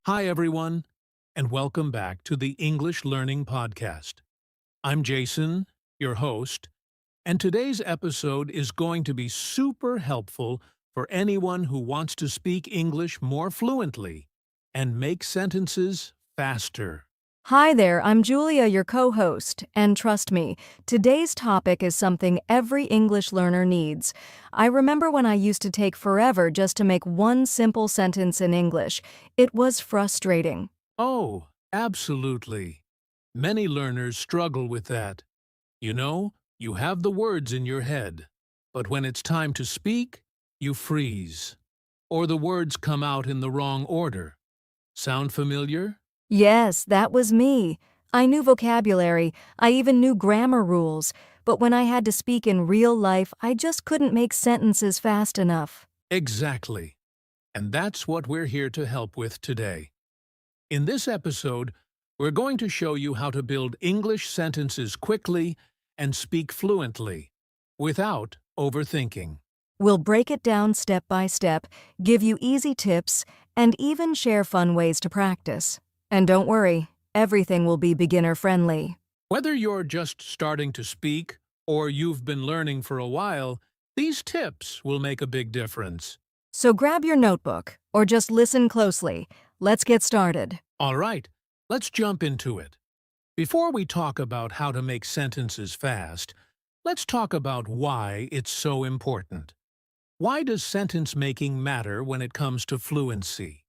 Hi, everyone, and welcome back to the English Learning Podcast. I'm Jason, your host, and today's episode is going to be super helpful for anyone who wants to speak English more fluently and make sentences faster. Hi there, I'm Julia, your co-host, and trust me, today's topic is something every English learner needs. I remember when I used to take forever just to make one simple sentence in English. It was frustrating. Oh, absolutely. Many learners struggle with that. You have the words in your head, but when it's time to speak, you freeze. Or the words come out in the wrong order. Sound familiar? Yes, that was me. I knew vocabulary, I even knew grammar rules, but when I had to speak in real life, I just couldn't make sentences fast enough. Exactly. And that's what we're here to help with today. In this episode, we're going to show you how to build English sentences quickly and speak fluently, without overthinking. We'll break it down step by step, give you easy tips, and even share fun ways to practice. And don't worry, everything will be beginner-friendly. Whether you're just starting to speak or you've been learning for a while, these tips will make a big difference. So grab your notebook, or just listen closely. Let's get started. All right, let's jump into it. Before we talk about how to make sentences fast, let's talk about why it's so important. Why does sentence making matter when it comes to fluency?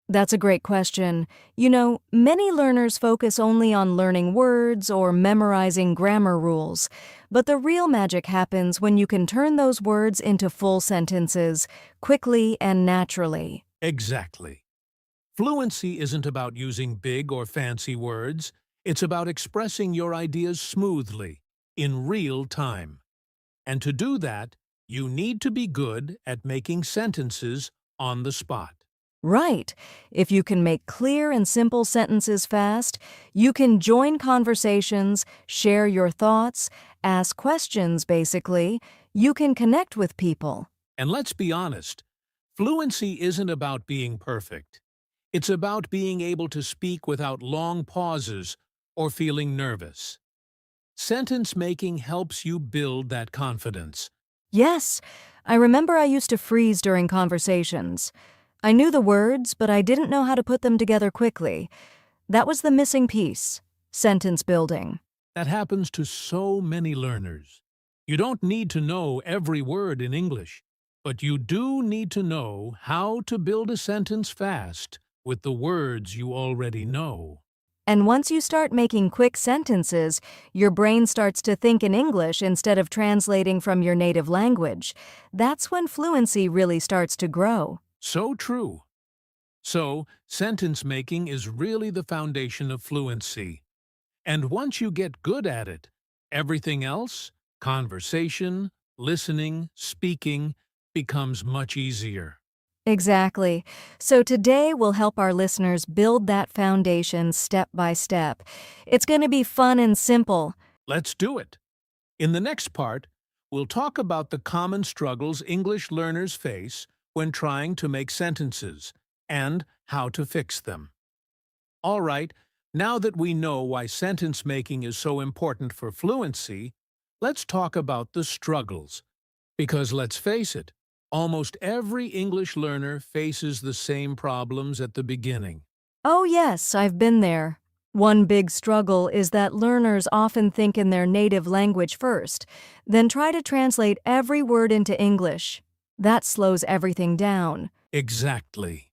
That's a great question. Many learners focus only on learning words or memorizing grammar rules. But the real magic happens when you can turn those words into full sentences, quickly and naturally. Exactly. Fluency isn't about using big or fancy words. It's about expressing your ideas smoothly, in real time. And to do that, you need to be good at making sentences on the spot. Right. If you can make clear and simple sentences fast, you can join conversations, share your thoughts, ask questions, basically. You can connect with people. And let's be honest, fluency isn't about being perfect. It's about being able to speak without long pauses or feeling nervous. Sentence making helps you build that confidence. Yes, I remember I used to freeze during conversations. I knew the words, but I didn't know how to put them together quickly. That was the missing piece, sentence building. That happens to so many learners. You don't need to know every word in English, but you do need to know how to build a sentence fast with the words you already know. And once you start making quick sentences, your brain starts to think in English instead of translating from your native language. That's when fluency really starts to grow. So true. So, sentence making is really the foundation of fluency. And once you get good at it, everything else, conversation, listening, speaking, becomes much easier. Exactly. So today we'll help our listeners build that foundation step by step. It's going to be fun and simple. Let's do it. In the next part, we'll talk about the common struggles English learners face when trying to make sentences and how to fix them. All right, now that we know why sentence making is so important for fluency, let's talk about the struggles. Because let's face it, almost every English learner faces the same problems at the beginning. Oh yes, I've been there. One big struggle is that learners often think in their native language first, then try to translate every word into English. That slows everything down. Exactly.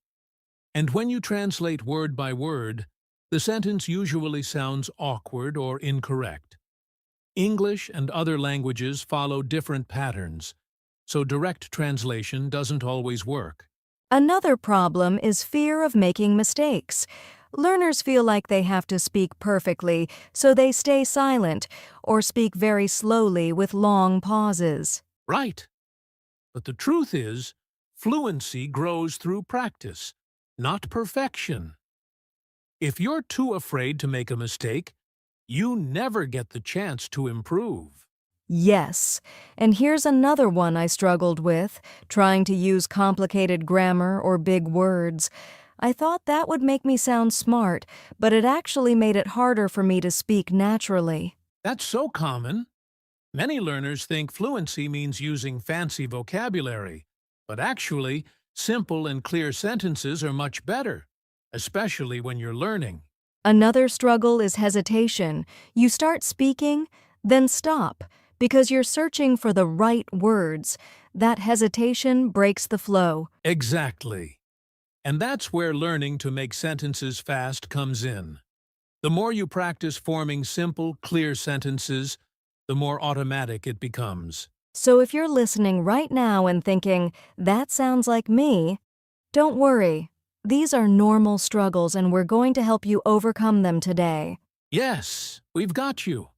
And when you translate word by word, the sentence usually sounds awkward or incorrect. English and other languages follow different patterns, so direct translation doesn't always work. Another problem is fear of making mistakes. Learners feel like they have to speak perfectly, so they stay silent or speak very slowly with long pauses. Right. But the truth is, fluency grows through practice, not perfection. If you're too afraid to make a mistake, you never get the chance to improve. Yes, and here's another one I struggled with, trying to use complicated grammar or big words. I thought that would make me sound smart, but it actually made it harder for me to speak naturally. That's so common. Many learners think fluency means using fancy vocabulary, but actually, simple and clear sentences are much better, especially when you're learning. Another struggle is hesitation. You start speaking, then stop, because you're searching for the right words. That hesitation breaks the flow. Exactly. And that's where learning to make sentences fast comes in. The more you practice forming simple, clear sentences, the more automatic it becomes. So if you're listening right now and thinking, that sounds like me, don't worry. These are normal struggles and we're going to help you overcome them today. Yes, we've got you.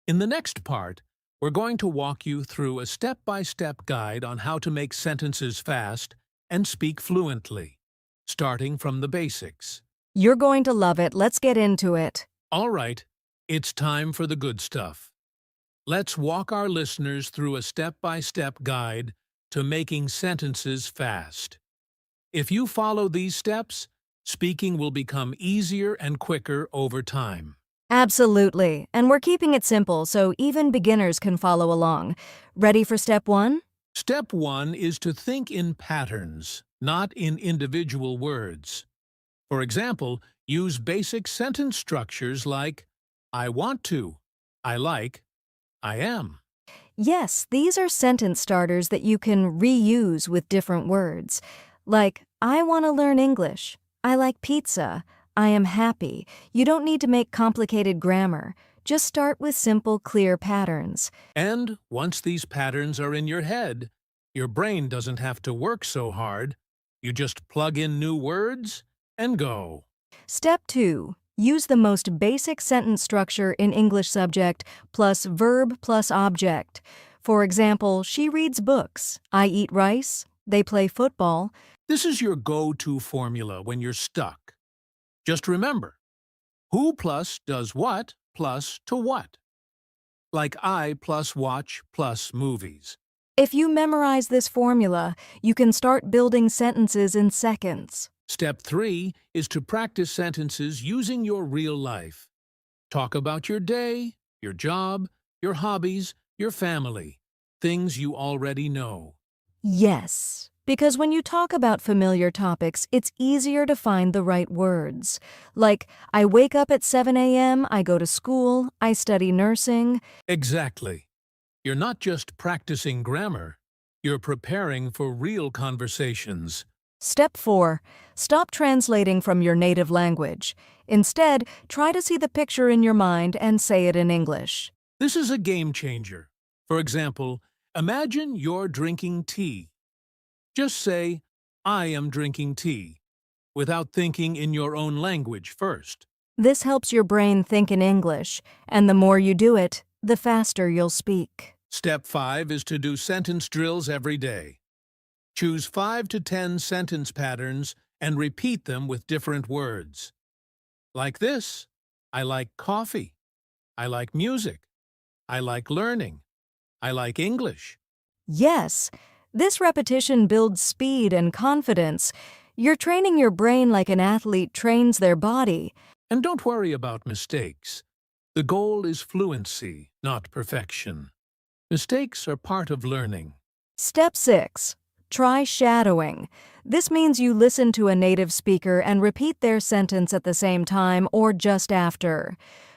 In the next part, we're going to walk you through a step-by-step guide on how to make sentences fast and speak fluently, starting from the basics. You're going to love it. Let's get into it. All right, it's time for the good stuff. Let's walk our listeners through a step-by-step guide to making sentences fast. If you follow these steps, speaking will become easier and quicker over time. Absolutely. And we're keeping it simple so even beginners can follow along. Ready for step 1? Step 1 is to think in patterns, not in individual words. For example, use basic sentence structures like I want to, I like, I am. Yes, these are sentence starters that you can reuse with different words. Like, I want to learn English. I like pizza. I am happy. You don't need to make complicated grammar. Just start with simple, clear patterns. And once these patterns are in your head, your brain doesn't have to work so hard. You just plug in new words and go. Step 2. Use the most basic sentence structure in English subject plus verb plus object. For example, she reads books. I eat rice. They play football. This is your go-to formula when you're stuck. Just remember, who plus does what plus to what. Like I plus watch plus movies. If you memorize this formula, you can start building sentences in seconds. Step 3 is to practice sentences using your real life. Talk about your day, your job, your hobbies, your family, things you already know. Yes, because when you talk about familiar topics, it's easier to find the right words. Like, I wake up at 7 a.m., I go to school, I study nursing. Exactly. You're not just practicing grammar, you're preparing for real conversations. Step 4. Stop translating from your native language. Instead, try to see the picture in your mind and say it in English. This is a game changer. For example, imagine you're drinking tea. Just say, I am drinking tea, without thinking in your own language first. This helps your brain think in English, and the more you do it, the faster you'll speak. Step 5 is to do sentence drills every day. Choose 5 to 10 sentence patterns and repeat them with different words. Like this, I like coffee. I like music. I like learning. I like English. Yes, this repetition builds speed and confidence. You're training your brain like an athlete trains their body. And don't worry about mistakes. The goal is fluency, not perfection. Mistakes are part of learning. Step 6. Try shadowing. This means you listen to a native speaker and repeat their sentence at the same time or just after.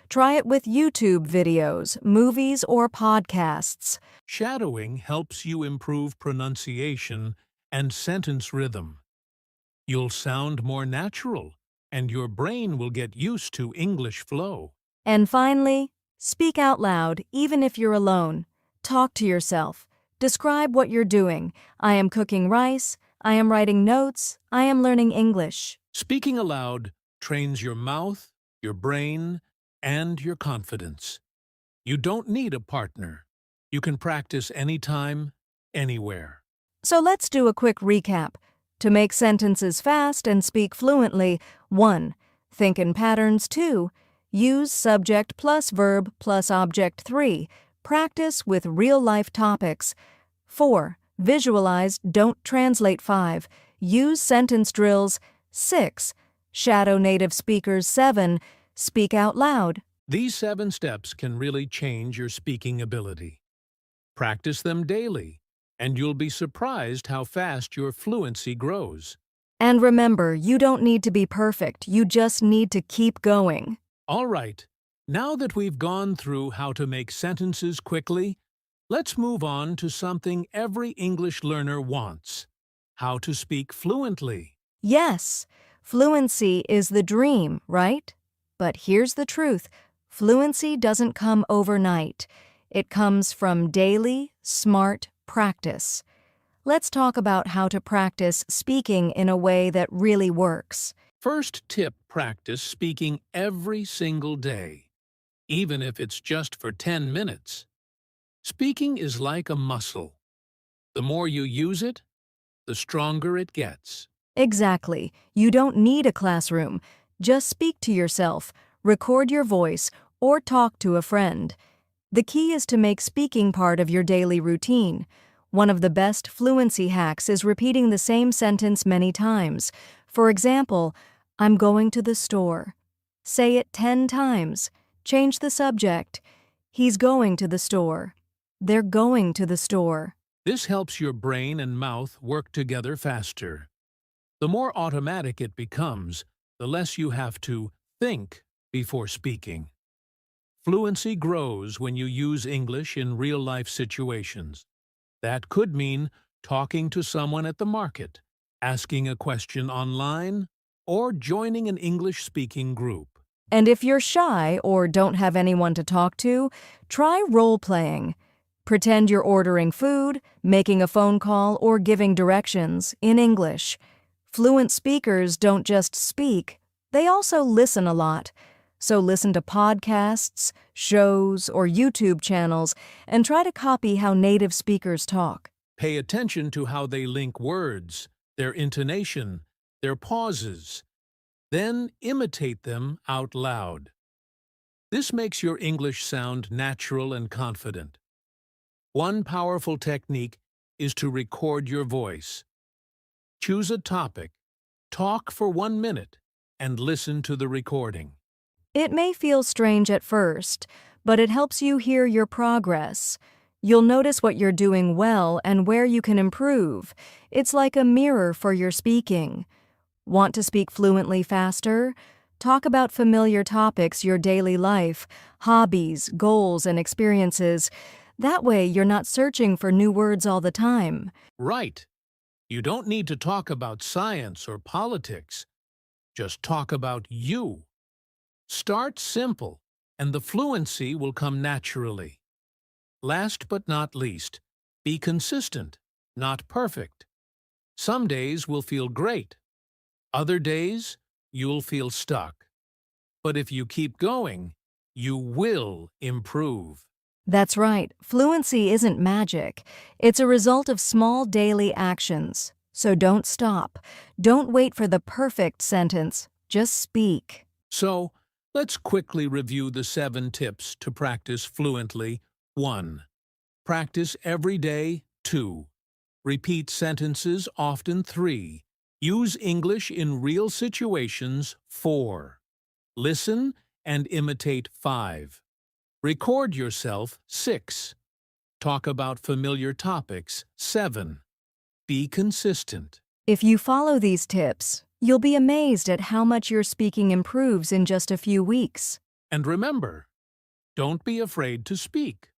Try it with YouTube videos, movies, or podcasts. Shadowing helps you improve pronunciation and sentence rhythm. You'll sound more natural, and your brain will get used to English flow. And finally, speak out loud, even if you're alone. Talk to yourself. Describe what you're doing. I am cooking rice. I am writing notes. I am learning English. Speaking aloud trains your mouth, your brain, and your confidence. You don't need a partner. You can practice anytime, anywhere. So let's do a quick recap. To make sentences fast and speak fluently, 1. Think in patterns. 2. Use subject plus verb plus object. 3. Practice with real-life topics. 4. Visualize, don't translate. 5. Use sentence drills. 6. Shadow native speakers. 7. Speak out loud. These 7 steps can really change your speaking ability. Practice them daily, and you'll be surprised how fast your fluency grows. And remember, you don't need to be perfect, you just need to keep going. All right, now that we've gone through how to make sentences quickly, let's move on to something every English learner wants: how to speak fluently. Yes, fluency is the dream, right? But here's the truth. Fluency doesn't come overnight. It comes from daily, smart practice. Let's talk about how to practice speaking in a way that really works. First tip: practice speaking every single day, even if it's just for 10 minutes. Speaking is like a muscle. The more you use it, the stronger it gets. Exactly. You don't need a classroom. Just speak to yourself, record your voice, or talk to a friend. The key is to make speaking part of your daily routine. One of the best fluency hacks is repeating the same sentence many times. For example, I'm going to the store. Say it 10 times. Change the subject. He's going to the store. They're going to the store. This helps your brain and mouth work together faster. The more automatic it becomes, the less you have to think before speaking. Fluency grows when you use English in real-life situations. That could mean talking to someone at the market, asking a question online, or joining an English-speaking group. And if you're shy or don't have anyone to talk to, try role-playing. Pretend you're ordering food, making a phone call, or giving directions in English. Fluent speakers don't just speak, they also listen a lot. So listen to podcasts, shows, or YouTube channels and try to copy how native speakers talk. Pay attention to how they link words, their intonation, their pauses. Then imitate them out loud. This makes your English sound natural and confident. One powerful technique is to record your voice. Choose a topic, talk for 1 minute, and listen to the recording. It may feel strange at first, but it helps you hear your progress. You'll notice what you're doing well and where you can improve. It's like a mirror for your speaking. Want to speak fluently faster? Talk about familiar topics, your daily life, hobbies, goals, and experiences. That way, you're not searching for new words all the time. Right. You don't need to talk about science or politics. Just talk about you. Start simple, and the fluency will come naturally. Last but not least, be consistent, not perfect. Some days will feel great. Other days, you'll feel stuck. But if you keep going, you will improve. That's right. Fluency isn't magic. It's a result of small daily actions. So don't stop. Don't wait for the perfect sentence. Just speak. So, let's quickly review the 7 tips to practice fluently. 1. Practice every day. 2. Repeat sentences often. 3. Use English in real situations. 4. Listen and imitate. 5. Record yourself. 6. Talk about familiar topics. 7. Be consistent. If you follow these tips, you'll be amazed at how much your speaking improves in just a few weeks. And remember, don't be afraid to speak.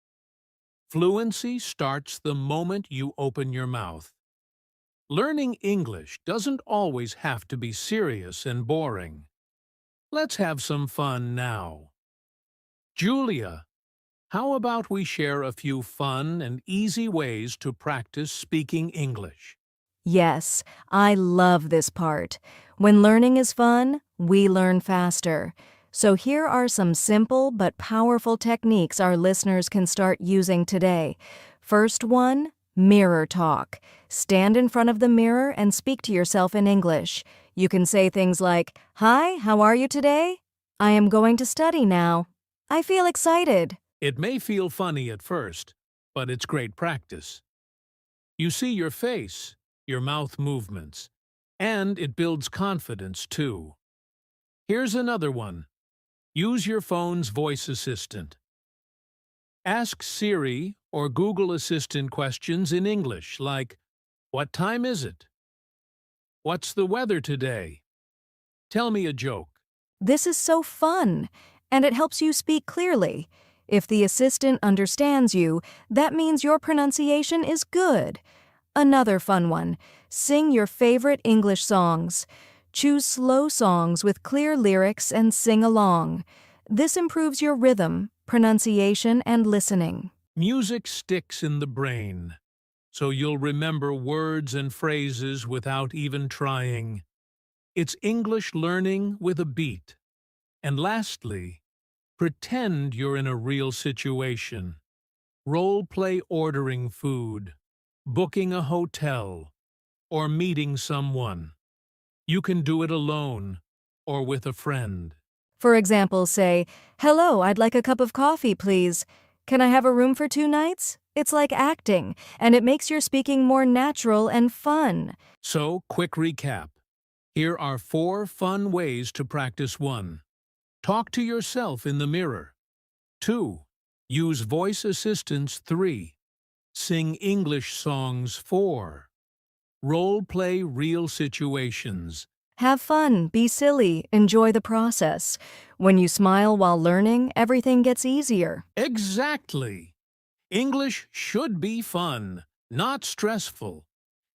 Fluency starts the moment you open your mouth. Learning English doesn't always have to be serious and boring. Let's have some fun now. Julia, how about we share a few fun and easy ways to practice speaking English? Yes, I love this part. When learning is fun, we learn faster. So here are some simple but powerful techniques our listeners can start using today. First one, mirror talk. Stand in front of the mirror and speak to yourself in English. You can say things like, "Hi, how are you today? I am going to study now. I feel excited." It may feel funny at first, but it's great practice. You see your face, your mouth movements, And it builds confidence, too. Here's another one. Use your phone's voice assistant. Ask Siri or Google Assistant questions in English, like, "What time is it? What's the weather today? Tell me a joke." This is so fun, and it helps you speak clearly. If the assistant understands you, that means your pronunciation is good. Another fun one. Sing your favorite English songs. Choose slow songs with clear lyrics and sing along. This improves your rhythm, pronunciation, and listening. Music sticks in the brain, so you'll remember words and phrases without even trying. It's English learning with a beat. And lastly, pretend you're in a real situation. Role-play ordering food, booking a hotel, or meeting someone. You can do it alone or with a friend. For example, say, "Hello, I'd like a cup of coffee, please. Can I have a room for 2 nights?" It's like acting, and it makes your speaking more natural and fun. So, quick recap. Here are 4 fun ways to practice. 1. Talk to yourself in the mirror. 2. Use voice assistants. 3. Sing English songs. 4. Role-play real situations. Have fun, be silly, enjoy the process. When you smile while learning, everything gets easier. Exactly. English should be fun, not stressful.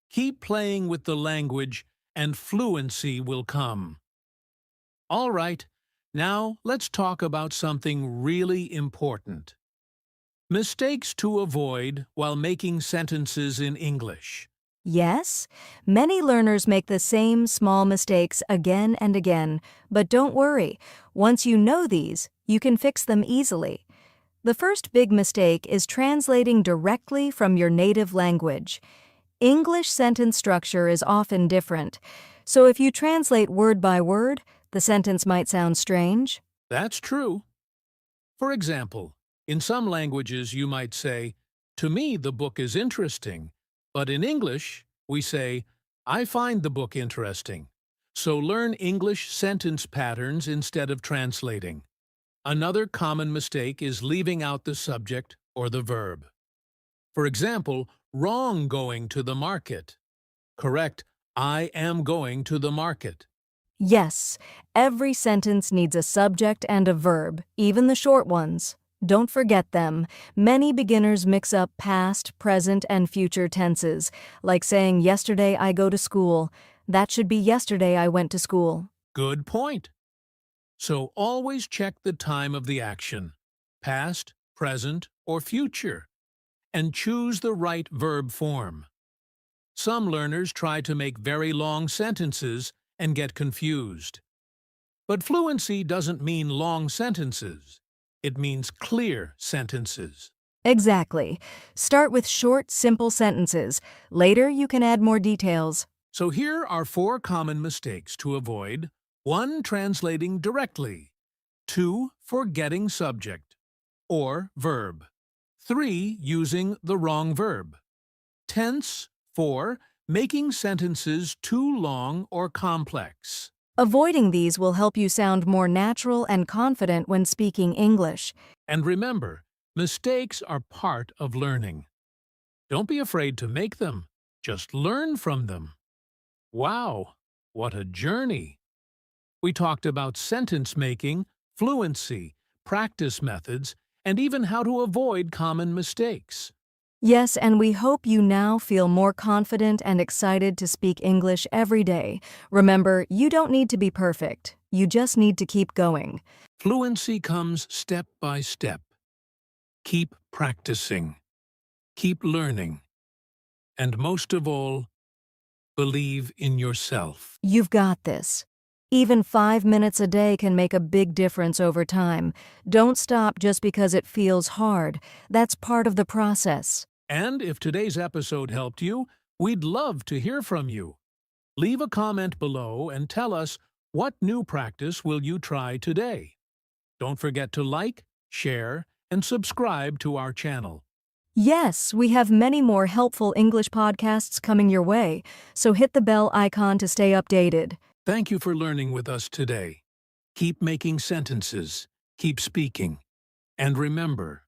Keep playing with the language and fluency will come. All right, now let's talk about something really important. Mistakes to avoid while making sentences in English. Yes, many learners make the same small mistakes again and again, but don't worry. Once you know these, you can fix them easily. The first big mistake is translating directly from your native language. English sentence structure is often different, so if you translate word by word, the sentence might sound strange. That's true. For example, in some languages you might say, "To me the book is interesting," but in English we say, "I find the book interesting." So learn English sentence patterns instead of translating. Another common mistake is leaving out the subject or the verb. For example, wrong going to the market. Correct, I am going to the market. Yes, every sentence needs a subject and a verb, even the short ones. Don't forget them. Many beginners mix up past, present, and future tenses, like saying, "Yesterday I go to school." That should be "Yesterday I went to school." Good point. So always check the time of the action, past, present, or future, and choose the right verb form. Some learners try to make very long sentences and get confused. But fluency doesn't mean long sentences. It means clear sentences. Exactly. Start with short, simple sentences. Later, you can add more details. So here are 4 common mistakes to avoid. 1. Translating directly. 2. Forgetting subject or verb. 3. Using the wrong verb. Tense. 4. Making sentences too long or complex. Avoiding these will help you sound more natural and confident when speaking English. And remember, mistakes are part of learning. Don't be afraid to make them. Just learn from them. Wow, what a journey! We talked about sentence making, fluency, practice methods, and even how to avoid common mistakes. Yes, and we hope you now feel more confident and excited to speak English every day. Remember, you don't need to be perfect. You just need to keep going. Fluency comes step by step. Keep practicing. Keep learning. And most of all, believe in yourself. You've got this. Even 5 minutes a day can make a big difference over time. Don't stop just because it feels hard. That's part of the process. And if today's episode helped you, we'd love to hear from you. Leave a comment below and tell us, what new practice will you try today? Don't forget to like, share, and subscribe to our channel. Yes, we have many more helpful English podcasts coming your way, so hit the bell icon to stay updated. Thank you for learning with us today. Keep making sentences, keep speaking, and remember,